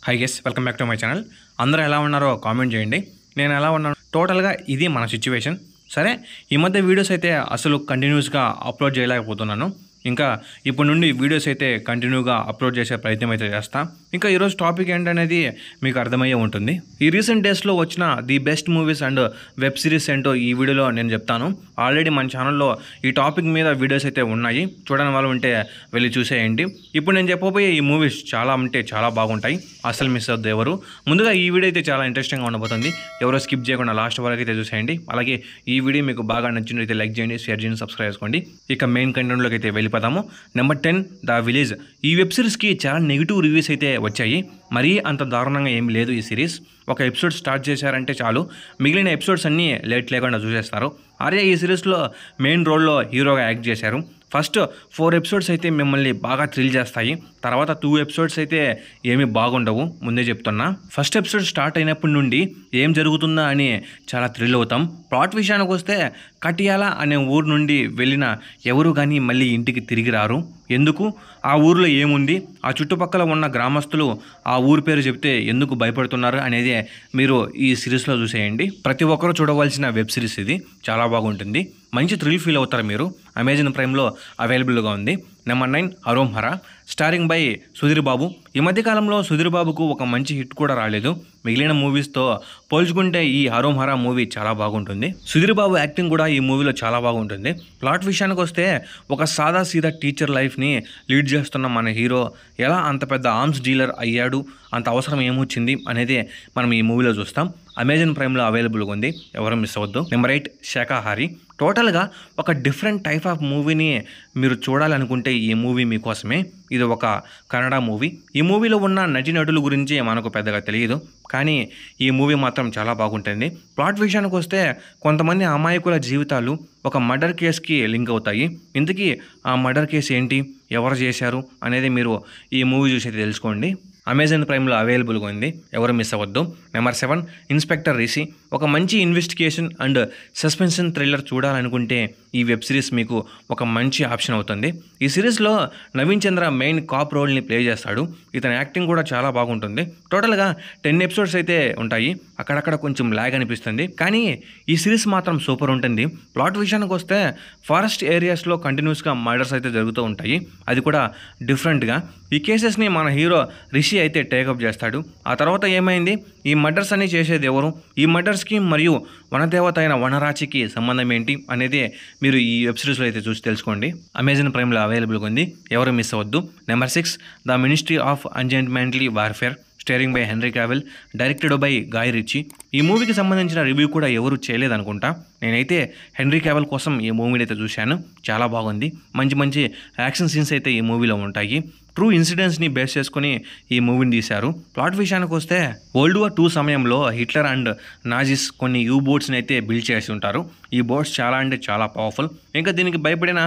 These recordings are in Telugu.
High guess welcome back to my channel. అందరూ ఎలా ఉన్నారో కామెంట్ చేయండి. నేను ఎలా ఉన్నాను టోటల్గా ఇది మన సిచ్యువేషన్. సరే, ఈ మధ్య వీడియోస్ అయితే అసలు కంటిన్యూస్గా అప్లోడ్ చేయలేకపోతున్నాను. ఇంకా ఇప్పుడు నుండి వీడియోస్ అయితే కంటిన్యూగా అప్లోడ్ చేసే ప్రయత్నం అయితే చేస్తా. ఇంకా ఈరోజు టాపిక్ ఏంటనేది మీకు అర్థమయ్యే ఉంటుంది. ఈ రీసెంట్ డేస్లో వచ్చిన the best movies and web series ఏంటో ఈ వీడియోలో నేను చెప్తాను. ఆల్రెడీ మన ఛానల్లో ఈ టాపిక్ మీద వీడియోస్ అయితే ఉన్నాయి, చూడని వాళ్ళు ఉంటే వెళ్ళి చూసేయండి. ఇప్పుడు నేను చెప్పబోయే ఈ మూవీస్ చాలా అంటే చాలా బాగుంటాయి, అసలు మిస్ అవుద్ది ఎవరు. ముందుగా ఈ వీడియో అయితే చాలా ఇంట్రెస్టింగ్గా ఉండబోతుంది, ఎవరో స్కిప్ చేయకుండా లాస్ట్ వరకు అయితే చూసేయండి. అలాగే ఈ వీడియో మీకు బాగా నచ్చినట్లయితే లైక్ చేయండి, షేర్ చేయండి, సబ్స్క్రైబ్ చేసుకోండి. ఇక మెయిన్ కంటెంట్లోకి అయితే వెళ్ళిపోతాము. Number 10 the village. ఈ వెబ్ సిరీస్కి చాలా నెగిటివ్ రివ్యూస్ అయితే వచ్చాయి. మరీ అంత దారుణంగా ఏం లేదు ఈ సిరీస్. ఒక ఎపిసోడ్ స్టార్ట్ చేశారంటే చాలు, మిగిలిన ఎపిసోడ్స్ అన్నీ లేట్ లేకుండా చూసేస్తారు. ఆర్య ఈ సిరీస్లో మెయిన్ రోల్లో హీరోగా యాక్ట్ చేశారు. ఫస్ట్ 4 ఎపిసోడ్స్ అయితే మిమ్మల్ని బాగా థ్రిల్ చేస్తాయి. తర్వాత 2 ఎపిసోడ్స్ అయితే ఏమీ బాగుండవు, ముందే చెప్తున్నా. ఫస్ట్ ఎపిసోడ్ స్టార్ట్ అయినప్పటి నుండి ఏం జరుగుతుందా అని చాలా థ్రిల్ అవుతాం. ప్లాట్ విషయానికి వస్తే కటియాల అనే ఊరు నుండి వెళ్ళిన ఎవరు కానీ మళ్ళీ ఇంటికి తిరిగి రారు. ఎందుకు? ఆ ఊరిలో ఏముంది, ఆ చుట్టుపక్కల ఉన్న గ్రామస్తులు ఆ ఊరి పేరు చెప్తే ఎందుకు భయపడుతున్నారు అనేది మీరు ఈ సిరీస్లో చూసేయండి. ప్రతి ఒక్కరూ చూడవలసిన వెబ్ సిరీస్ ఇది, చాలా బాగుంటుంది, మంచి థ్రిల్ ఫీల్ అవుతారు మీరు. అమెజాన్ ప్రైమ్లో అవైలబుల్గా ఉంది. Number 9 హరోం Hara, starring by Sudheer Babu. ఈ మధ్యకాలంలో సుధీర్ బాబుకు ఒక మంచి హిట్ కూడా రాలేదు. మిగిలిన మూవీస్తో పోల్చుకుంటే ఈ హరోం హరా మూవీ చాలా బాగుంటుంది. సుధీర్ బాబు యాక్టింగ్ కూడా ఈ మూవీలో చాలా బాగుంటుంది. ప్లాట్ విషయానికి వస్తే ఒక సాదా సీదా టీచర్ లైఫ్ని లీడ్ చేస్తున్న మన హీరో ఎలా అంత పెద్ద ఆర్మ్స్ డీలర్ అయ్యాడు, అంత అవసరం ఏమొచ్చింది అనేది మనం ఈ మూవీలో చూస్తాం. అమెజాన్ ప్రైమ్లో అవైలబుల్గా ఉంది, ఎవరు మిస్ అవ్వద్దు. నెంబర్ 8 శాకాహారి. టోటల్గా ఒక డిఫరెంట్ టైప్ ఆఫ్ మూవీని మీరు చూడాలనుకుంటే ఈ మూవీ మీకోసమే. ఇది ఒక కన్నడ మూవీ. ఈ మూవీలో ఉన్న నటీనటుల గురించి మనకు పెద్దగా తెలియదు, కానీ ఈ మూవీ మాత్రం చాలా బాగుంటుంది. ప్లాట్ విషయానికి వస్తే కొంతమంది అమాయకుల జీవితాలు ఒక మర్డర్ కేసుకి లింక్ అవుతాయి. ఇంతకీ ఆ మర్డర్ కేసు ఏంటి, ఎవరు చేశారు అనేది మీరు ఈ మూవీ చూసి తెలుసుకోండి. అమెజాన్ ప్రైమ్లో అవైలబుల్గా ఉంది, ఎవరు మిస్ అవ్వద్దు. Number 7 inspector Rishi. ఒక మంచి ఇన్వెస్టిగేషన్ అండ్ సస్పెన్షన్ థ్రిల్లర్ చూడాలనుకుంటే ఈ వెబ్ సిరీస్ మీకు ఒక మంచి ఆప్షన్ అవుతుంది. ఈ సిరీస్లో నవీన్ చంద్ర మెయిన్ కాప్ రోల్ని ప్లే చేస్తాడు. ఇతని యాక్టింగ్ కూడా చాలా బాగుంటుంది. టోటల్గా 10 ఎపిసోడ్స్ అయితే ఉంటాయి, అక్కడక్కడ కొంచెం ల్యాగ్ అనిపిస్తుంది, కానీ ఈ సిరీస్ మాత్రం సూపర్ ఉంటుంది. ప్లాట్ విషయానికి వస్తే ఫారెస్ట్ ఏరియాస్లో కంటిన్యూస్గా మర్డర్స్ అయితే జరుగుతూ ఉంటాయి, అది కూడా డిఫరెంట్గా. ఈ కేసెస్ని మన హీరో రిషి అయితే టేకప్ చేస్తాడు. ఆ తర్వాత ఏమైంది, ఈ మర్డర్స్ అన్ని చేసేది ఎవరు, ఈ మర్డర్స్కి మరియు వనదేవత అయిన వనరాచికి సంబంధం ఏంటి అనేది మీరు ఈ వెబ్ సిరీస్లో అయితే చూసి తెలుసుకోండి. అమెజాన్ ప్రైమ్లో అవైలబుల్గా ఉంది, ఎవరు మిస్ అవ్వద్దు. Number 6 the ministry of ungentlemanly warfare, starring by Henry Cavill, directed by Guy Ritchie. ఈ మూవీకి సంబంధించిన రివ్యూ కూడా ఎవరు చేయలేదనుకుంటా. నేనైతే హెన్రీ కావిల్ కోసం ఈ మూవీని అయితే చూశాను, చాలా బాగుంది. మంచి మంచి యాక్షన్ సీన్స్ అయితే ఈ మూవీలో ఉంటాయి. ట్రూ ఇన్సిడెంట్స్ని బేస్ చేసుకుని ఈ మూవీని తీశారు. ప్లాట్ విషయానికి వస్తే వరల్డ్ వార్ 2 సమయంలో హిట్లర్ అండ్ నాజిస్ కొన్ని యూ బోట్స్ని అయితే బిల్డ్ చేసి ఉంటారు. ఈ బోట్స్ చాలా అంటే చాలా పవర్ఫుల్. ఇంకా దీనికి భయపడిన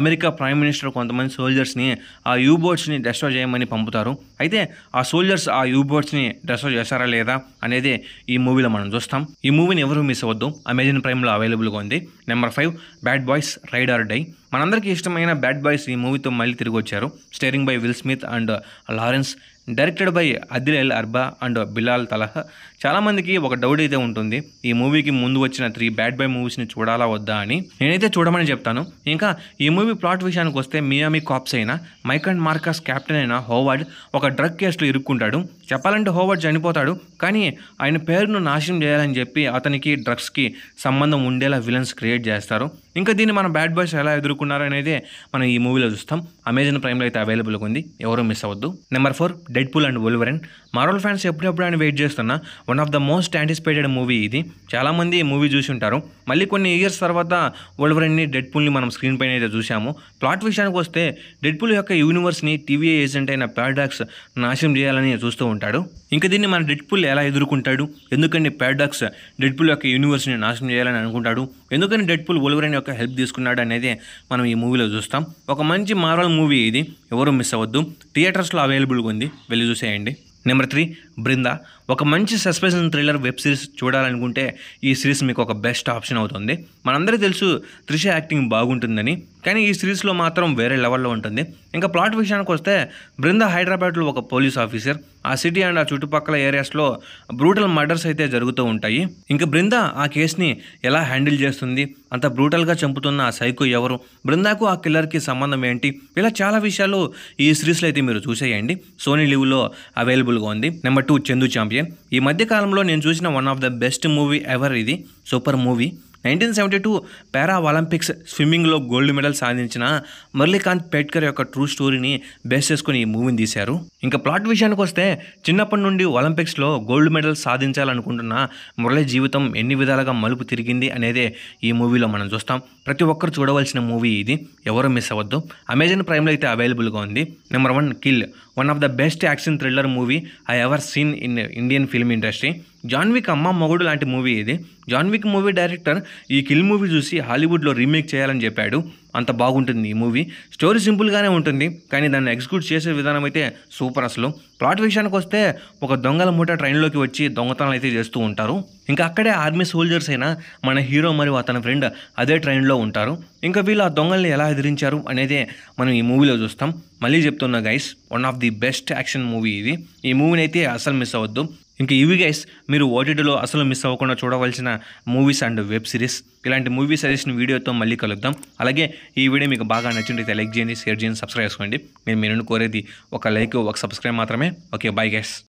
అమెరికా ప్రైమ్ మినిస్టర్ కొంతమంది సోల్జర్స్ని ఆ యూ బోట్స్ని డెస్ట్రాయ్ చేయమని పంపుతారు. అయితే ఆ సోల్జర్స్ ఆ యూ బోట్స్ని డెస్ట్రాయ్ చేశారా లేదా అనేది ఈ మూవీలో మనం చూస్తాం. ఈ మూవీని ఎవరు మిస్ అవ్వద్దు, అమెజాన్ ప్రైమ్లో అవైలబుల్గా ఉంది. Number 5 bad boys ride or die. మనందరికీ ఇష్టమైన బ్యాడ్ బాయ్స్ ఈ మూవీతో మళ్ళీ తిరిగి వచ్చారు. Starring by Will Smith and Lawrence, directed by Adil El Arbi and Bilall Fallah. చాలామందికి ఒక డౌట్ అయితే ఉంటుంది, ఈ మూవీకి ముందు వచ్చిన 3 బ్యాడ్ బాయ్ మూవీస్ని చూడాలా వద్దా అని. నేనైతే చూడమని చెప్తాను. ఇంకా ఈ మూవీ ప్లాట్ విషయానికి వస్తే మియామి కాప్స్ అయిన మైక్ అండ్ మార్కస్ క్యాప్టెన్ అయిన హోవర్డ్ ఒక డ్రగ్ కేసులో ఇరుక్కుంటాడు. చెప్పాలంటే హోవర్డ్ చనిపోతాడు, కానీ ఆయన పేరును నాశనం చేయాలని చెప్పి అతనికి డ్రగ్స్కి సంబంధం ఉండేలా విలన్స్ క్రియేట్ చేస్తారు. ఇంకా దీన్ని మన బ్యాడ్ బాయ్స్ ఎలా ఎదుర్కొన్నారు అనేది మనం ఈ మూవీలో చూస్తాం. అమెజాన్ ప్రైమ్లో అయితే అవైలబుల్గా ఉంది, ఎవరు మిస్ అవ్వద్దు. Number 4 Deadpool and Wolverine. Marvel fans ఎప్పుడెప్పుడు అని వెయిట్ చేస్తున్న one of the most anticipated movie ఇది. చాలామంది ఈ మూవీ చూసి ఉంటారు. మళ్ళీ కొన్ని ఇయర్స్ తర్వాత వోల్వరిన్ని డెడ్పూల్ని మనం స్క్రీన్ పైన అయితే చూసాము. ప్లాట్ విషయానికి వస్తే డెడ్పూల్ యొక్క యూనివర్స్ని టీవీ ఏజెంట్ అయిన పారాడాక్స్ నాశనం చేయాలని చూస్తూ ఉంటాడు. ఇంకా దీన్ని మన డెడ్పూల్ ఎలా ఎదుర్కొంటాడు, ఎందుకని పారాడాక్స్ డెడ్పూల్ యొక్క యూనివర్స్ని నాశనం చేయాలని అనుకుంటాడు, ఎందుకని డెడ్పూల్ వోల్వరిన్ యొక్క హెల్ప్ తీసుకున్నాడు అనేది మనం ఈ మూవీలో చూస్తాం. ఒక మంచి మార్వెల్ మూవీ ఇది, ఎవరు మిస్ అవ్వద్దు. థియేటర్స్లో అవైలబుల్గా ఉంది, వెళ్ళి చూసేయండి. నెంబర్ 3 బృందా. ఒక మంచి సస్పెన్షన్ థ్రిల్లర్ వెబ్ సిరీస్ చూడాలనుకుంటే ఈ సిరీస్ మీకు ఒక బెస్ట్ ఆప్షన్ అవుతుంది. మనందరికీ తెలుసు త్రిష యాక్టింగ్ బాగుంటుందని, కానీ ఈ సిరీస్లో మాత్రం వేరే లెవెల్లో ఉంటుంది. ఇంకా ప్లాట్ విషయానికి వస్తే బృందా హైదరాబాద్లో ఒక పోలీస్ ఆఫీసర్. ఆ సిటీ అండ్ ఆ చుట్టుపక్కల ఏరియాస్లో బ్రూటల్ మర్డర్స్ అయితే జరుగుతూ ఉంటాయి. ఇంకా బృంద ఆ కేసుని ఎలా హ్యాండిల్ చేస్తుంది, అంత బ్రూటల్గా చంపుతున్న ఆ సైకో ఎవరు, బృందాకు ఆ కిల్లర్కి సంబంధం ఏంటి, ఇలా చాలా విషయాలు ఈ సిరీస్లో అయితే మీరు చూసేయండి. సోనీ లివ్లో అవైలబుల్గా ఉంది. Number 2 Chandu champion. ఈ మధ్య కాలంలో నేను చూసిన one of the best movie ever. ఇది సూపర్ మూవీ. 1972 పారా ఒలింపిక్స్ స్విమ్మింగ్లో గోల్డ్ మెడల్ సాధించిన మురళీకాంత్ పేట్కర్ యొక్క ట్రూ స్టోరీని బేస్ చేసుకుని ఈ మూవీని తీశారు. ఇంకా ప్లాట్ విషయానికి వస్తే చిన్నప్పటి నుండి ఒలింపిక్స్లో గోల్డ్ మెడల్ సాధించాలనుకుంటున్న మురళీ జీవితం ఎన్ని విధాలుగా మలుపు తిరిగింది అనేదే ఈ మూవీలో మనం చూస్తాం. ప్రతి ఒక్కరు చూడవలసిన మూవీ ఇది, ఎవరు మిస్ అవ్వద్దు. అమెజాన్ ప్రైమ్లో అయితే అవైలబుల్గా ఉంది. Number 1 kill. One of the best action thriller movie I ever seen in Indian film industry. John Wick అమ్మ మొగుడు లాంటి మూవీ ఇది. జాన్ విక్ మూవీ డైరెక్టర్ ఈ కిల్ మూవీ చూసి హాలీవుడ్లో రీమేక్ చేయాలని చెప్పాడు. అంత బాగుంటుంది ఈ మూవీ. స్టోరీ సింపుల్గానే ఉంటుంది, కానీ దాన్ని ఎగ్జిక్యూట్ చేసే విధానం అయితే సూపర్. అసలు ప్లాట్ విషయానికి వస్తే ఒక దొంగల మూట ట్రైన్లోకి వచ్చి దొంగతనాలు అయితే చేస్తూ ఉంటారు. ఇంకా అక్కడే ఆర్మీ సోల్జర్స్ అయినా మన హీరో మరియు అతని ఫ్రెండ్ అదే ట్రైన్లో ఉంటారు. ఇంకా వీళ్ళు ఆ దొంగల్ని ఎలా ఎదిరించారు అనేదే మనం ఈ మూవీలో చూస్తాం. మళ్ళీ చెప్తున్నా guys, one of the best action movie ఇది. ఈ మూవీని అయితే అసలు మిస్ అవ్వద్దు. ఇంకా ఇవి గైస్ మీరు ఓటీటీలో అసలు మిస్ అవ్వకుండా చూడవలసిన మూవీస్ అండ్ వెబ్ సిరీస్. ఇలాంటి మూవీ సజెషన్ వీడియోతో మళ్ళీ కలుద్దాం. అలాగే ఈ వీడియో మీకు బాగా నచ్చినట్లయితే లైక్ చేయండి, షేర్ చేయండి, సబ్స్క్రైబ్ చేసుకోండి. నేను మీ నుండి కోరేది ఒక లైక్, ఒక సబ్స్క్రైబ్ మాత్రమే. Okay, bye guys.